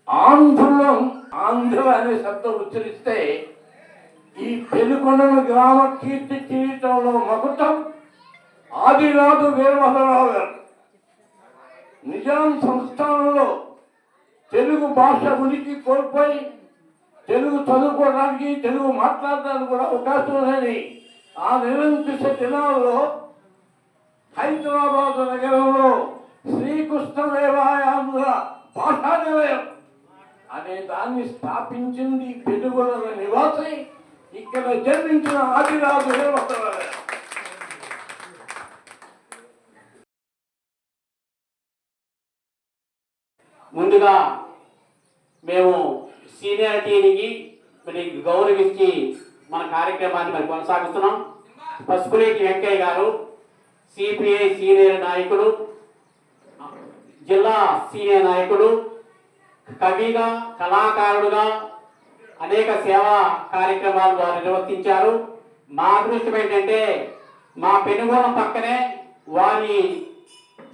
ఆంధ్రులం ఆంధ్ర అనే శబ్దం ఉచ్చరిస్తే ఈ పెనుకొండల గ్రామ కీర్తి కిరీటంలో మకుటం ఆదినాథు వీరభద్రరావు గారు. నిజాం సంస్థానంలో తెలుగు భాష ఉనికి కోల్పోయి తెలుగు చదువుకోవడానికి తెలుగు మాట్లాడడానికి కూడా అవకాశం లేని ఆ నిరంకుశ దినాల్లో హైదరాబాద్ నగరంలో శ్రీకృష్ణదేవరాయాంధ్ర భాషా నిలయం అనే దాన్ని స్థాపించింది పెనుగొండల నివాసి, ఇక్కడ జన్మించిన ఆదిరాజు వీరభద్రరావు. ముందుగా మేము సీనియారిటీకి మరి గౌరవించి మన కార్యక్రమాన్ని మరి కొనసాగిస్తున్నాం. పసుపులేటి వెంకయ్య గారు సిపిఐ సీనియర్ నాయకుడు, జిల్లా సీనియర్ నాయకుడు, కవిగా కళాకారుడుగా అనేక సేవా కార్యక్రమాలు వారు నిర్వర్తించారు. మా అదృష్టం ఏంటంటే మా పెనుగొండ పక్కనే వారి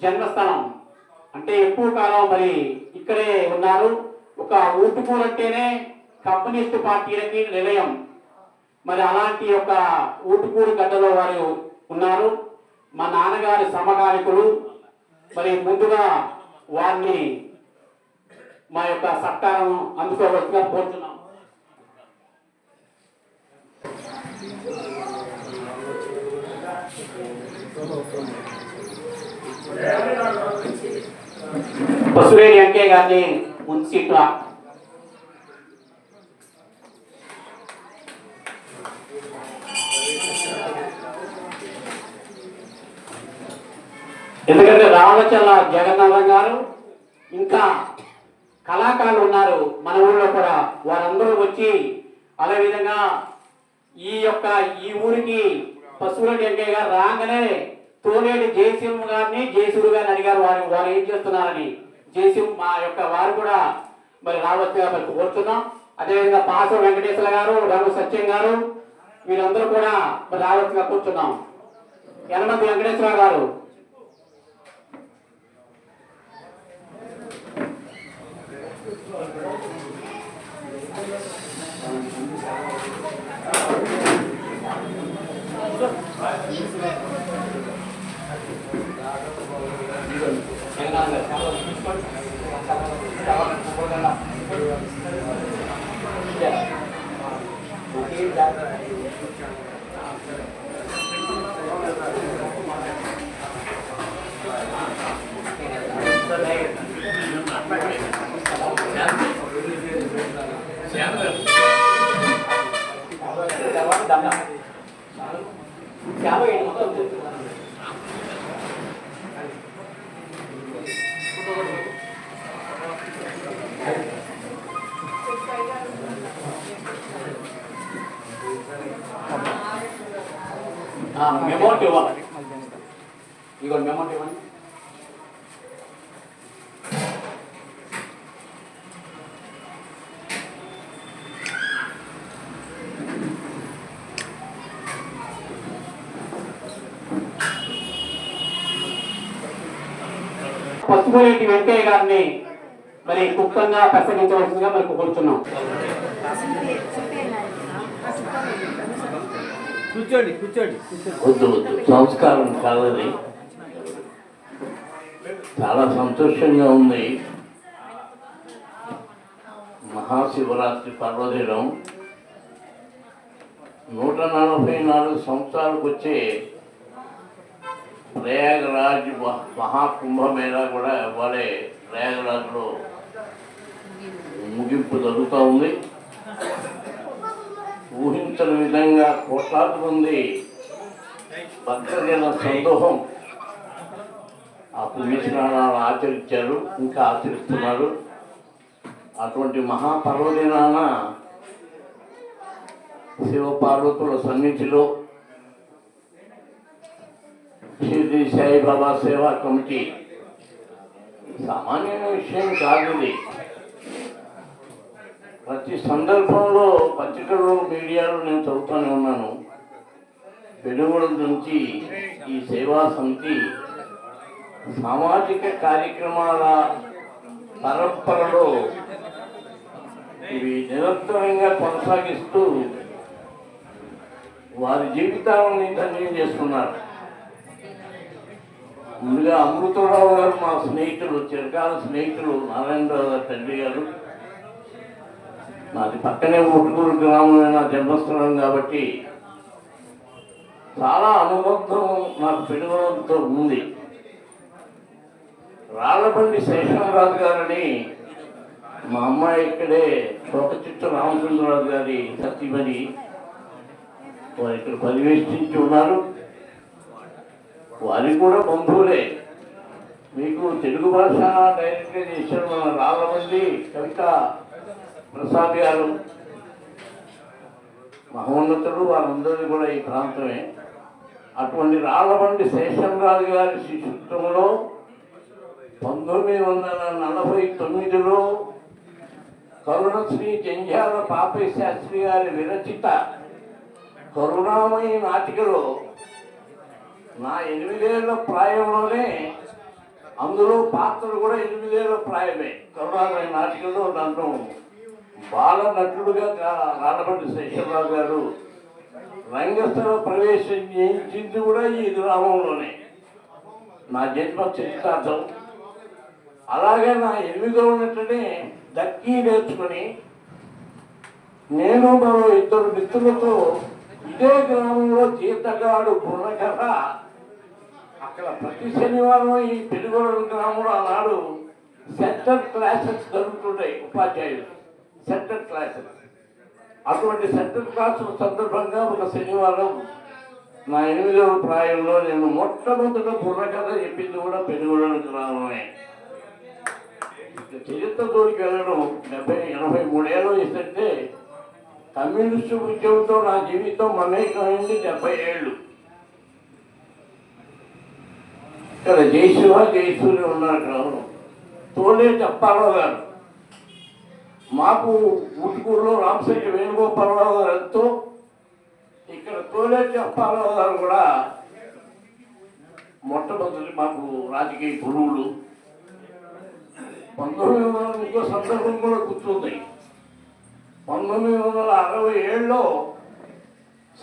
జన్మస్థలం, అంటే ఎక్కువ కాలం మరి ఇక్కడే ఉన్నారు. ఒక ఊటుకూరు అంటేనే కమ్యూనిస్టు పార్టీలకి నిలయం. మరి అలాంటి ఒక ఊటుకూరు గడ్డలో వారు ఉన్నారు. మా నాన్నగారి సమకాలికులు. మరి ముందుగా వారిని మా యొక్క సత్కారం అందుకోవచ్చుగా కోరుతున్నాం. పసుపులేటి వెంకయ్య గారిని ముందు సీట్ల ఎందుకంటే రామచల్ల జగన్నాథం గారు ఇంకా కళాకారులు ఉన్నారు మన ఊళ్ళో కూడా. వారందరూ వచ్చి అదేవిధంగా ఈ ఊరికి పసుపులేటి వెంకయ్య గారు రాగానే తోలేటి జయసింహ గారిని జయసూరు గారిని అడిగారు వారు ఏం చేస్తున్నారని. జయసింహ మా యొక్క వారు కూడా మరి రావచ్చుగా మరి కోరుతున్నాం. అదేవిధంగా పాసం వెంకటేశ్వర గారు, రంగు సత్యం గారు వీరందరూ కూడా మరి రావచ్చుగా కూర్చున్నాం. యనమతి వెంకటేశ్వర గారు, మెమోట్ ఇవ్వాలి. ఇగో మెమోట్ ఇవ్వండి. పసుపులేటి వెంకయ్య గారిని మరి క్లుప్తంగా ప్రసంగించవలసిందిగా మరి కోరుతున్నాం. కూర్చోండి కూర్చోండి. వద్దు వద్దు, సంస్కారం కాదని. చాలా సంతోషంగా ఉంది. మహాశివరాత్రి పర్వదినం 144 సంవత్సరాలకు వచ్చే ప్రయాగరాజ్ మహాకుంభమేళా కూడా ఇవాళే ప్రయాగరాజ్లో ముగింపు జరుగుతూ ఉంది. ఊహించని విధంగా కోట్లాది మంది భక్తజన సందోహం ఆ పుణ్యస్నానాలు ఆచరించారు, ఇంకా ఆచరిస్తున్నారు. అటువంటి మహాపర్వదినాన శివపార్వతుల సన్నిధిలో షిరిడి సాయిబాబా సేవా కమిటీ సామాన్యమైన విషయం కాదు. ఇది ప్రతి సందర్భంలో పత్రికల్లో మీడియాలో నేను చదువుతూనే ఉన్నాను. పెనుగొండ నుంచి ఈ సేవా సమితి సామాజిక కార్యక్రమాల పరంపరలో ఇవి నిరంతరంగా కొనసాగిస్తూ వారి జీవితాలను ధన్యం చేసుకున్నారు. ముందుగా అమృతరావు గారు మా స్నేహితులు, చిరకాల స్నేహితులు, నారాయణరావు గారు తండ్రి గారు. నాది పక్కనే ఊటుకూరు గ్రామమే నా జన్మస్థలం కాబట్టి చాలా అనుబంధం నాకు పెనుగొడంతో ఉంది. రాళ్లబండి శేషరాజు గారని మా అమ్మాయి ఇక్కడే తోకచిట్టు రామచంద్రరాజు గారి సతీమణి, వారు ఇక్కడ పరివేష్టించి ఉన్నారు. వారికి కూడా బంధువులే. మీకు తెలుగు భాష డైరెక్ట్గా చేశారు మన రాళ్ళబండి కవిత ప్రసాద్ గారు, మహోన్నతులు. వారందరినీ కూడా ఈ ప్రాంతమే. అటువంటి రాళ్ళబండి శేషంరాజు గారి శిష్యత్వంలో 1949లో కరుణశ్రీ జంధ్యాల పాపయ్య శాస్త్రి గారి విరచిత కరుణామయి నాటికలో నా 8 ఏళ్ల ప్రాయంలోనే, అందులో పాత్రలు కూడా 8 ఏళ్ల ప్రాయమే, కరుణామయి నాటికలో నన్ను బాల నటుడుగా రాళ్ళబండి శేషంరాజు గారు రంగస్థల ప్రవేశం చేయించింది కూడా ఈ గ్రామంలోనే. నా జన్మ చరితార్థం. అలాగే నా 8వ ఉన్నట్టునే దక్కీ నేర్చుకుని నేను మరో 2 మిత్రులతో ఇదే గ్రామంలో జీతగాడు బుర్రకథ అక్కడ ప్రతి శనివారం ఈ పెనుగొండ గ్రామంలో ఆనాడు సెంటర్ క్లాసెస్ జరుగుతుంటాయి. ఉపాధ్యాయులు సెంటర్ క్లాసెస్. అటువంటి సెంటర్ క్లాసుల సందర్భంగా ఒక శనివారం నా 8వ ప్రాయంలో నేను మొట్టమొదట బుర్రకథ చెప్పింది కూడా పెనుగొండ గ్రామమే. చరిత్ర జోలికి వెళ్ళడం 83 ఏళ్ళు ఇస్తుంటే కమ్యూనిస్టు ఉద్యమంతో నా జీవితం మమేకమైంది 70 ఏళ్ళు. ఇక్కడ జయశివ జయసూర్య ఉన్నారు. తోలే చెప్పారావు గారు, మాకు ఊటుకూరులో రామశెట్టి వేణుగోపాలరావు గారు ఎంతో, ఇక్కడ తోలే చెప్పారావు గారు కూడా మొట్టమొదటి మాకు రాజకీయ గురువులు. 1900 సందర్భం కూడా గుర్తుంది. 1967లో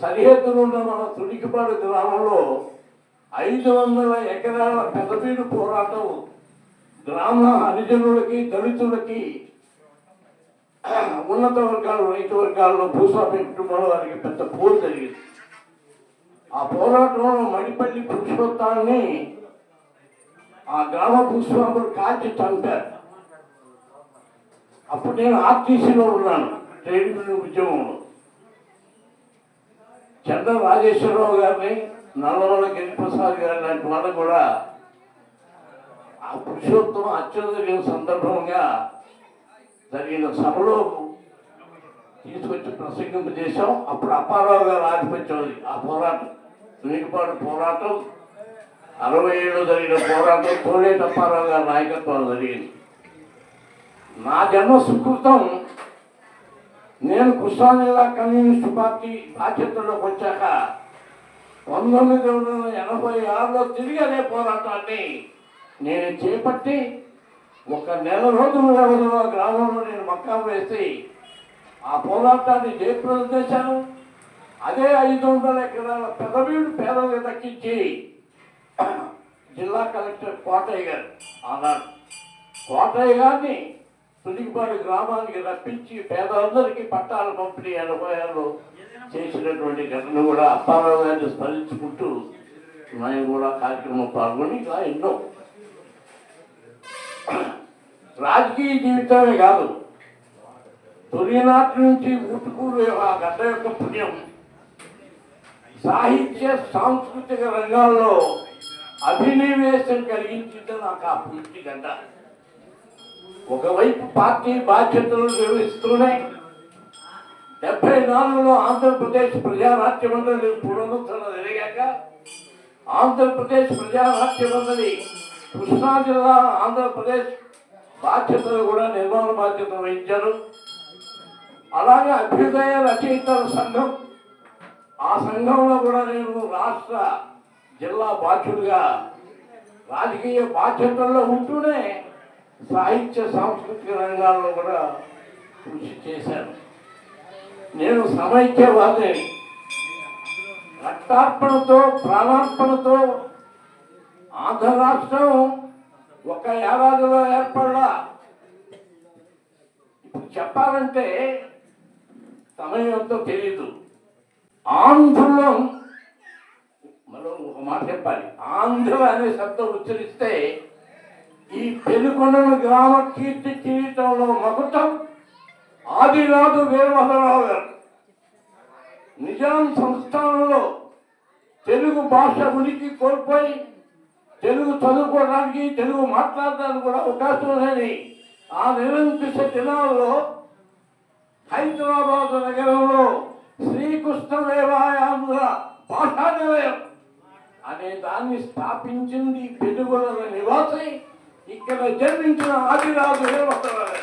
సరిహద్దులు ఉన్న మన తుడికిపాడు గ్రామంలో 500 ఎకరాల పెదపీడు పోరాటం గ్రామ హరిజనులకి, దళితులకి, ఉన్నత వర్గాలు, రైతు వర్గాల్లో భూస్వామి కుటుంబాల వారికి పెద్ద పోరు జరిగింది. ఆ పోరాటంలో మడిపల్లి పురుషోత్తాన్ని ఆ గ్రామ భూస్వాములు కాల్చి చంపారు. అప్పుడు నేను ఆర్టీసీలో ఉన్నాను, ట్రేడ్ యూనియన్ ఉద్యమంలో. చంద్ర రాజేశ్వరరావు గారిని, నల్లవల్ల గిరిప్రసాద్ గారి లాంటి వాళ్ళు కూడా ఆ పురుషోత్తం అత్యంత జరిగిన సందర్భంగా జరిగిన సభలో తీసుకొచ్చి ప్రసంగం చేశాం. అప్పుడు అప్పారావు గారు ఆధిపత్యం ఆ పోరాటం, తునికిపాడు పోరాటం, 67లో జరిగిన పోరాటం తోలేటి అప్పారావు గారి నాయకత్వం జరిగింది. నా జన్మ సుకృతం. నేను కృష్ణా జిల్లా కమ్యూనిస్టు పార్టీ బాధ్యతల్లోకి వచ్చాక 1986లో తిరిగి అదే పోరాటాన్ని నేను చేపట్టి 1 నెల రోజుల వ్యవధిలో గ్రామంలో నేను మక్కా వేసి ఆ పోరాటాన్ని జయప్రదం చేశాను. అదే 500 ఎకరాల పెదవీడు పేదలకు దక్కించి జిల్లా కలెక్టర్ కోటయ్య గారు, ఆనాడు కోటయ్య గారిని తునికిపాడు గ్రామానికి రప్పించి పేదలందరికీ పట్టాల పంపిణీ 86లో చేసినటువంటి ఘటన కూడా అప్పారావు గారిని స్మరించుకుంటూ నేను కూడా కార్యక్రమం పాల్గొని ఇలా ఎన్నో. రాజకీయ జీవితమే కాదు, తొలినాటి నుంచి ఊటుకూరు ఆ గడ్డ యొక్క పుణ్యం సాహిత్య సాంస్కృతిక రంగాల్లో అభినవేశం కలిగించింది నాకు ఆ పూర్తి గడ్డ. ఒకవైపు పార్టీ బాధ్యతలు నిర్వహిస్తూనే 74లో ఆంధ్రప్రదేశ్ ప్రజానాట్య మండలి పునరుద్ధరణ జరిగాక ఆంధ్రప్రదేశ్ ప్రజానాట్య మండలి కృష్ణా జిల్లా ఆంధ్రప్రదేశ్ బాధ్యతలు కూడా నిర్మాణ బాధ్యత వహించారు. అలాగే అభ్యుదయ రచయితల సంఘం, ఆ సంఘంలో కూడా నేను రాష్ట్ర జిల్లా బాధ్యుడిగా రాజకీయ బాధ్యతల్లో ఉంటూనే సాహిత్య సాంస్కృతిక రంగాల్లో కూడా కృషి చేశాను. నేను సమైక్యవాదిని. రక్తార్పణతో ప్రాణార్పణతో ఆంధ్ర రాష్ట్రం ఒక ఏడాదిలో ఏర్పడలా. ఇప్పుడు చెప్పాలంటే సమయంతో తెలియదు. ఆంధ్రులో మరో ఒక మాట చెప్పాలి. ఆంధ్ర అనే శబ్దం ఉచ్చరిస్తే ఈ పెనుకొండల గ్రామ కీర్తి కిరీటంలో మకుటం ఆదినాథు వీరభద్రరావు గారు. నిజాం సంస్థానంలో తెలుగు భాష ఉనికి కోల్పోయి తెలుగు చదువుకోవడానికి తెలుగు మాట్లాడడానికి కూడా అవకాశం లేని ఆ నిరంకుశ దినాల్లో హైదరాబాద్ నగరంలో శ్రీకృష్ణదేవరాయాంధ్ర భాషా నిలయం అనే దాన్ని స్థాపించింది పెనుగొండల నివాసి, ఇక్కడ జన్మించిన ఆదిరాజు వీరభద్రరావు.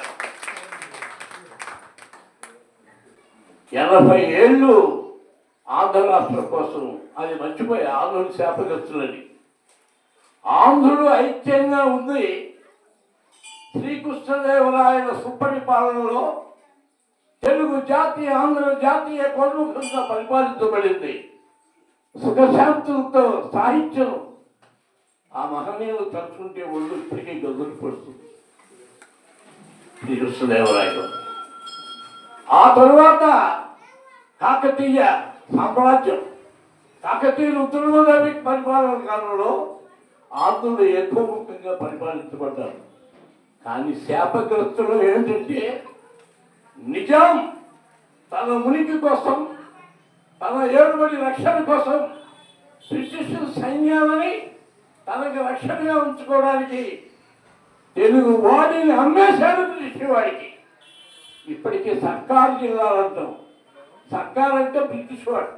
80 ఏళ్ళు ఆంధ్ర రాష్ట్రం కోసం. అది మర్చిపోయి ఆంధ్రుడు శాపగ్రస్తులని. ఆంధ్రుడు ఐక్యంగా ఉంది. శ్రీకృష్ణదేవరాయల సుపరిపాలనలో తెలుగు జాతి ఆంధ్ర జాతీయ కొన్ముఖంగా పరిపాలించబడింది. సుఖశాంతులతో సాహిత్యం ఆ మహనీయులు తలుచుకుంటే ఒళ్ళు ఇప్పటికీ గదులు పడుతుంది. శ్రీకృష్ణదేవరాయలు ఆ తరువాత కాకతీయ సామ్రాజ్యం. కాకతీయులు ఉత్తరగోదావరి పరిపాలన కాలంలో ఆంధ్రులు ఎక్కువముఖంగా పరిపాలించబడ్డారు. కానీ శాపగ్రస్తులు ఏంటంటే నిజాం తన ఉనికి కోసం, తన ఏడుబడి రక్షణ కోసం బ్రిటిష్ సైన్యాలని తనకు రక్షణగా ఉంచుకోవడానికి తెలుగు వాడిని అమ్మేశాడు బ్రిటిష్ వాడికి. ఇప్పటికీ సర్కారు జిల్లాలు అంటాం. సర్కార్ అంటే బ్రిటిష్ వాడు.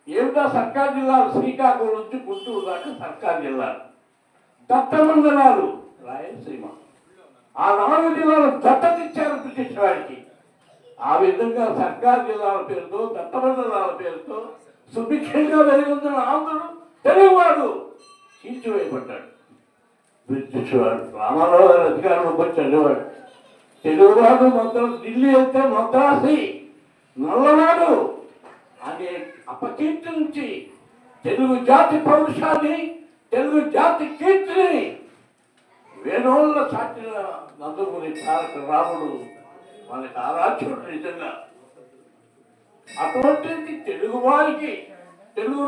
ఏమిటా సర్కారు జిల్లాలు? శ్రీకాకుళం నుంచి గుంటూరు దాకా సర్కారు జిల్లాలు. దత్తమండలాలు రాయలసీమ. ఆ 4 జిల్లాలు దత్తతిచ్చారు బ్రిటిష్ వాడికి. ఆ విధంగా సర్కారు జిల్లాల పేరుతో దత్తమండలాల పేరుతో సుభిక్షంగా వెలుగుతున్న ఆంధ్రుడు తెలుగువాడు చీల్చివేయబడ్డాడు. బ్రిటిష్ వాడు రామారావు గారి అధికారంలోకి వచ్చి అనేవాడు తెలుగువాడు ఢిల్లీ అయితే మద్రాసి నల్లవాడు అనే అపకీర్తి నుంచి తెలుగు జాతి పౌరుషాన్ని, తెలుగు జాతి కీర్తిని వేణోళ్ళ చాటిన నందమూరి తారక రాముడు మనకి ఆరాధ్యుడు. నిజంగా అటువంటిది తెలుగు వారికి తెలుగు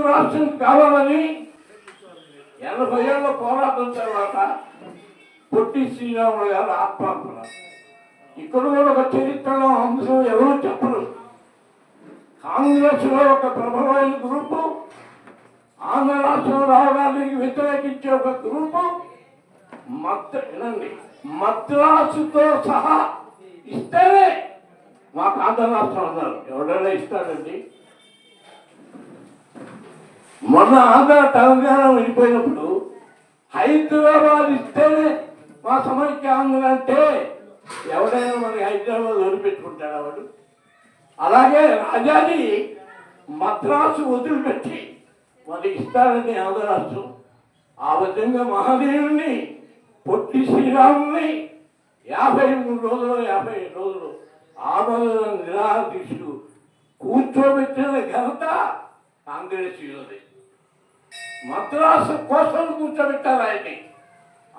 రాష్ట్రం కావాలని 80 ఏళ్ళ పోరాటం తర్వాత పొట్టి శ్రీరాములు గారు ఆత్మార్పణ. ఇక్కడ కూడా ఒక చరిత్రలో అంశం ఎవరూ చెప్పరు. కాంగ్రెస్ లో ఒక ప్రబలమైన గ్రూపు, ఆంధ్ర రాష్ట్రం రావడానికి వ్యతిరేకించే ఒక గ్రూపు మద్రాసుతో సహా ఇస్తేనే మాకు ఆంధ్ర రాష్ట్రం అన్నారు. ఎవడైనా ఇస్తాడండి? మొన్న ఆంధ్ర తెలంగాణ వెళ్ళిపోయినప్పుడు హైదరాబాద్ ఇస్తేనే మా సమైక్య ఆంధ్ర అంటే ఎవడైనా మనకి హైదరాబాద్ వదిలిపెట్టుకుంటాడా వాడు? అలాగే రాజాజీ మద్రాసు వదిలిపెట్టి మనకి ఇస్తారని ఆంధ్ర రాష్ట్రం. ఆ విధంగా మహాదేవుని పొట్టి శ్రీరాముని 53 రోజులు 55 రోజులు ఆమరణ నిరాహార దీక్షలు కూర్చోబెట్టిన ఘనత కాంగ్రెస్. మద్రాసు కోసం కూర్చోబెట్టారు ఆయన్ని.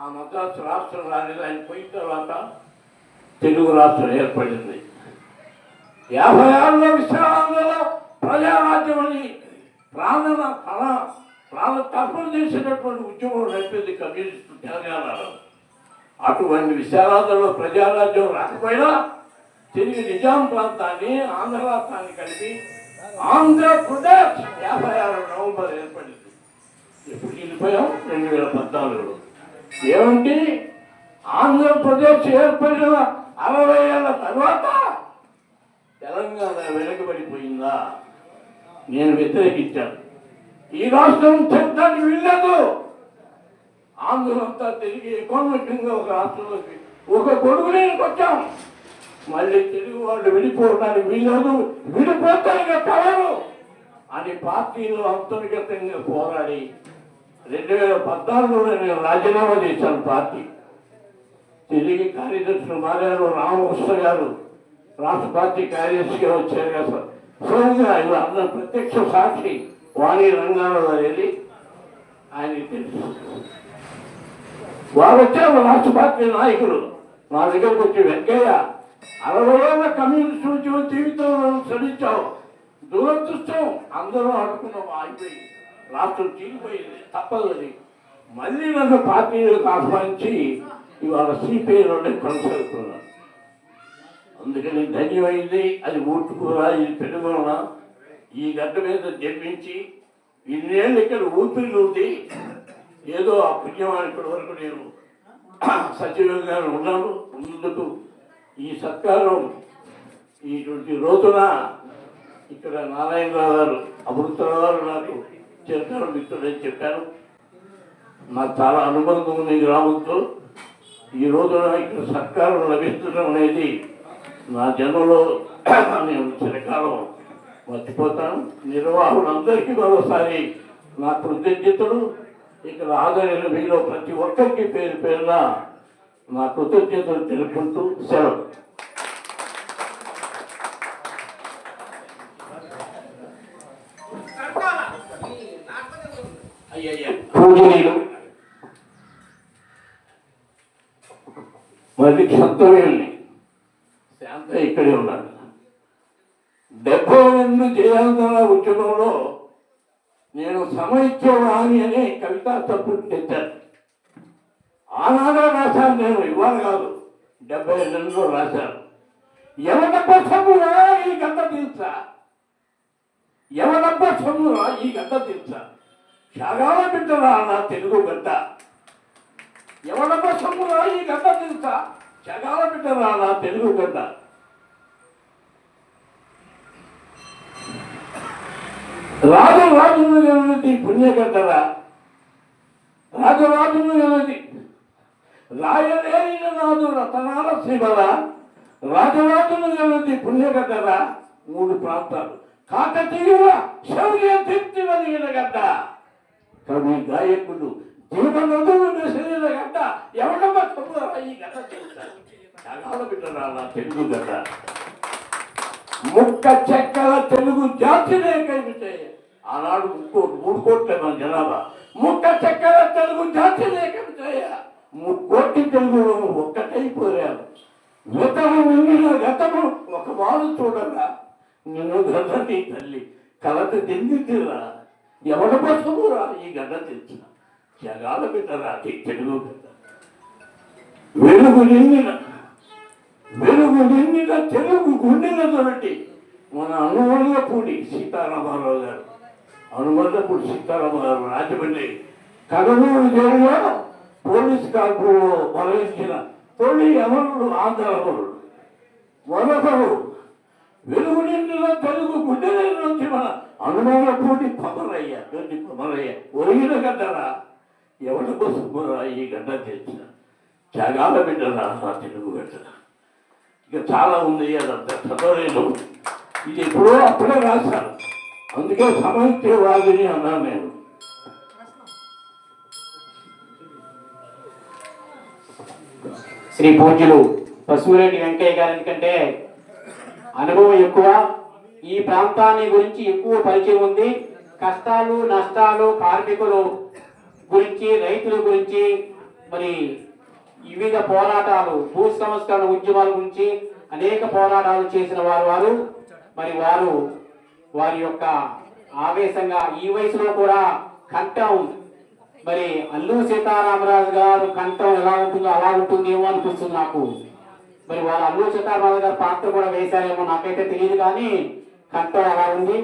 ఆ మద్రాసు రాష్ట్రం రాలేదు. ఆయన పోయిన తర్వాత తెలుగు రాష్ట్రం ఏర్పడింది. 56లో విశాఖలో ప్రజారాజ్యం అని ప్రాణ తర్పణ చేసినటువంటి ఉద్యమం నడిపేది కమ్యూనిస్టు తెలంగాణలో. అటువంటి విశాఖలో ప్రజారాజ్యం రాకపోయినా తిరిగి నిజాం ప్రాంతాన్ని ఆంధ్ర రాష్ట్రాన్ని కలిపి ఆంధ్రప్రదేశ్ 56 నవంబర్ ఏర్పడింది. ఎప్పుడు వెళ్ళిపోయాం? 2014లో. ఏమంటే ఆంధ్రప్రదేశ్ ఏర్పడిన 60 ఏళ్ళ తర్వాత తెలంగాణ వెనకబడిపోయిందా? నేను వ్యతిరేకించాను. ఈ రాష్ట్రం చెప్తానికి వీల్లేదు. ఆంధ్రులంతా తిరిగి ఎకానమికంగా ఒక రాష్ట్రంలోకి ఒక గొడుగులేనికి వచ్చాం. మళ్ళీ తెలుగు వాళ్ళు విడిపోవడానికి వీల్లేదు, విడిపోతానికి కావాలి అని పార్టీలో అంతర్గతంగా పోరాడి 2014లో నేను రాజీనామా చేశాను. పార్టీ తిరిగి కార్యదర్శులు మారారు. రామకృష్ణ గారు రాష్ట్ర పార్టీ కార్యదర్శిగా వచ్చారు కదా. స్వయంగా అందరూ ప్రత్యక్ష సాక్షి వాణి రంగారావు గారు వెళ్ళి ఆయనకి తెలుసు. వారు వచ్చారు రాష్ట్ర పార్టీ నాయకులు నా దగ్గరకు వచ్చి, వెంకయ్య 60 ఏళ్ళ కమ్యూనిస్ట్ ఉద్యమం జీవితంలో శ్రమించావు, దురదృష్టం అందరూ అనుకున్నాం, ఆగిపోయి రాష్ట్రం చీలిపోయింది, తప్పదని మళ్ళీ నన్ను పార్టీలకు ఆహ్వానించి ఇవాళ సిపిఐలోనే కొనసాగుతున్నాను. అందుకని ధన్యమైంది. అది ఊటుకురా, ఇది పెనుగొన, ఈ గడ్డ మీద జన్మించి ఇన్నేళ్ళు ఇక్కడ ఊపిరి ఉంది. ఏదో ఆ పుణ్యమానికడి వరకు నేను సచివంగా ఉన్నాను. ముందుకు ఈ సత్కారం ఇటువంటి రోజున ఇక్కడ నారాయణరావు గారు, అమృతరావు గారు నాకు చిరకాల మిత్రుడని చెప్పారు. నాకు చాలా అనుబంధం ఉంది ఈ గ్రామంతో. ఈ రోజున ఇక్కడ సత్కారం లభించడం అనేది నా జన్మలో నేను చిరకాలం మర్చిపోతాను. నిర్వాహకులందరికీ మరోసారి నా కృతజ్ఞతలు. ఇక్కడ ఆదరణ మీలో ప్రతి ఒక్కరికి పేరు పేరున నా కృతజ్ఞతలు తెలుపుకుంటూ సెలవు. పూజనీయులు మరి సంతోషండి శాంత ఇక్కడే ఉన్నాడు. 72 జయాంధ్ర ఉద్యమంలో నేను సమైక్యవాణి అనే కవితా తప్పులు తెచ్చాను. ఆనాడే రాశాను నేను, ఇవాళ కాదు, 72లో రాశాను. ఎవడబ్బ సొమ్మురా ఈ గడ్డ తీర్చా, ఎవడబ్బ సొమ్మురా ఈ గడ్డ తీర్చా, త్యాగాల బిడ్డరా నా తెలుగు గడ్డ. ఎవడబ్బ సొమ్మురా ఈ గడ్డ తీర్చా, త్యాగాల బిడ్డరా నా తెలుగు గడ్డ. రాజును ఎన్నది పుణ్యగడ్డరా, రాజును ఎన్నది రాయలేని నాదు రతనాల శివరా, రాజును ఎన్నది పుణ్యగడ్డరా. 3 ప్రాంతాలు కాకతీయుల శౌర్య దీప్తి కలిగిన గడ్డ, కవి గాయకుడు జీవనదులు మెసిలిన గడ్డ. ఎవడమ్మ తమ్మురా ఈ గడ్డ తెలుస్తారు, త్యాగాల బిడ్డరా నా తెలుగు గడ్డ. ముక్క చెక్కల తెలుగు జాతినే కవితే ఆనాడు 3 కోట్ల మన జనాభా. ముక్క చెక్కల తెలుగు జాతినే కవితే 3 కోట్ల తెలుగు ఒక్కటైపోయారు. గతము నిన్న గతము ఒక వారు చూడగా నిన్ను గడ్డని తల్లి కలత దిందిరా. ఎవడ కోసమురా ఈ గడ్డ తెచ్చిన, జగాల బిడ్డరా తెలుగు గడ్డ. వెలుగు నిండిన తెలుగు గుండెలతోటి మన అనుమల్లపూడి సీతారామారావు గారు, అనుమల్లపూడి సీతారామారావు రాజమండ్రి కడలూరు జైలులో పోలీస్ కాల్పుల్లో మరణించిన తొలి అమరుడు, ఆంధ్ర అమరుడు. మొదటరు వెలుగు నిండిన తెలుగు గుండెల నుంచి మన అనుమల్లపూడి పమరయ్య, ఒరిగిన గడ్డరా. ఎవరి కోసం ఈ గడ్డ తెచ్చిన, త్యాగాల బిడ్డరా నా తెలుగు గడ్డ. ఇక చాలా ఉంది, అదంతా చదవలేదు. ఇది ఎప్పుడో అప్పుడే రాశాను, అందుకే సమైక్యవాదిని అన్నాను నేను. శ్రీ పూజ్యులు పసుపురెడ్డి వెంకయ్య గారి కంటే అనుభవం ఎక్కువ, ఈ ప్రాంతాన్ని గురించి ఎక్కువ పరిచయం ఉంది. కష్టాలు నష్టాలు, కార్మికులు గురించి, రైతుల గురించి, మరి వివిధ పోరాటాలు, భూ సంస్కరణ ఉద్యమాల గురించి అనేక పోరాటాలు చేసిన వారు. మరి వారి యొక్క ఆవేశంగా ఈ వయసులో కూడా కంఠం, మరి అల్లూరి సీతారామరాజు గారు కంఠం ఎలా ఉంటుందో అలా ఉంటుందేమో అనిపిస్తుంది నాకు. మరి వాళ్ళు అల్లూరి సీతారామరాజు గారు పాత్ర కూడా వేశారేమో నాకైతే తెలియదు, కానీ కంఠం అలా ఉంది.